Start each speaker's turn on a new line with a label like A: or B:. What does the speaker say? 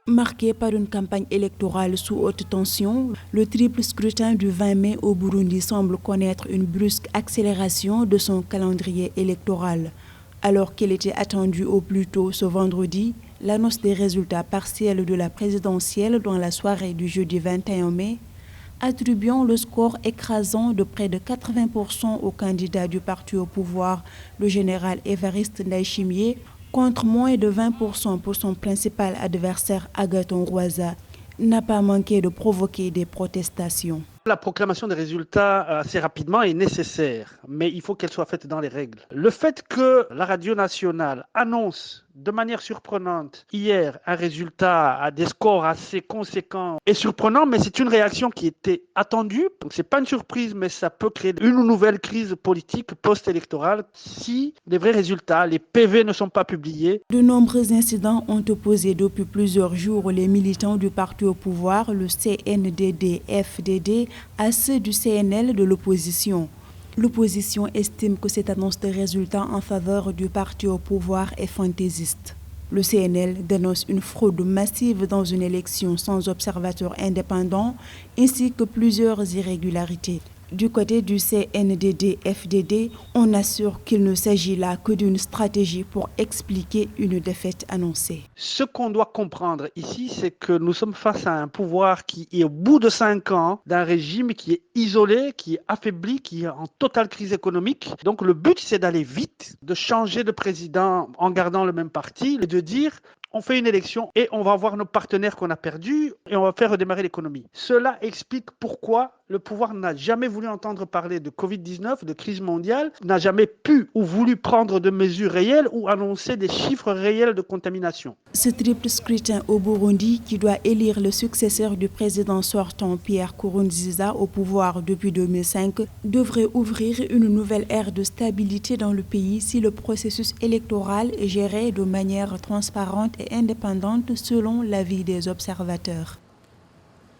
A: Marqué par une campagne électorale sous haute tension, le triple scrutin du 20 mai au Burundi semble connaître une brusque accélération de son calendrier électoral. Alors qu'il était attendu au plus tôt ce vendredi, l'annonce des résultats partiels de la présidentielle dans la soirée du jeudi 21 mai, attribuant le score écrasant de près de 80% au candidat du parti au pouvoir, le général Évariste Ndayishimiye, contre moins de 20% pour son principal adversaire Agathon Rwasa, n'a pas manqué de provoquer des protestations.
B: La proclamation des résultats assez rapidement est nécessaire, mais il faut qu'elle soit faite dans les règles. Le fait que la radio nationale annonce de manière surprenante hier un résultat à des scores assez conséquents est surprenant, mais c'est une réaction qui était attendue. Donc c'est pas une surprise, mais ça peut créer une nouvelle crise politique post-électorale si les vrais résultats, les PV ne sont pas publiés.
A: De nombreux incidents ont opposé depuis plusieurs jours les militants du parti au pouvoir, le CNDD-FDD, à ceux du CNL de l'opposition. L'opposition estime que cette annonce de résultats en faveur du parti au pouvoir est fantaisiste. Le CNL dénonce une fraude massive dans une élection sans observateur indépendant ainsi que plusieurs irrégularités. Du côté du CNDD-FDD, on assure qu'il ne s'agit là que d'une stratégie pour expliquer une défaite annoncée.
B: Ce qu'on doit comprendre ici, c'est que nous sommes face à un pouvoir qui est au bout de 5 ans, d'un régime qui est isolé, qui est affaibli, qui est en totale crise économique. Donc le but, c'est d'aller vite, de changer de président en gardant le même parti et de dire on fait une élection et on va voir nos partenaires qu'on a perdus et on va faire redémarrer l'économie. Cela explique pourquoi le pouvoir n'a jamais voulu entendre parler de Covid-19, de crise mondiale, n'a jamais pu ou voulu prendre de mesures réelles ou annoncer des chiffres réels de contamination.
A: Ce triple scrutin au Burundi, qui doit élire le successeur du président sortant Pierre Nkurunziza au pouvoir depuis 2005, devrait ouvrir une nouvelle ère de stabilité dans le pays si le processus électoral est géré de manière transparente et indépendante selon l'avis des observateurs.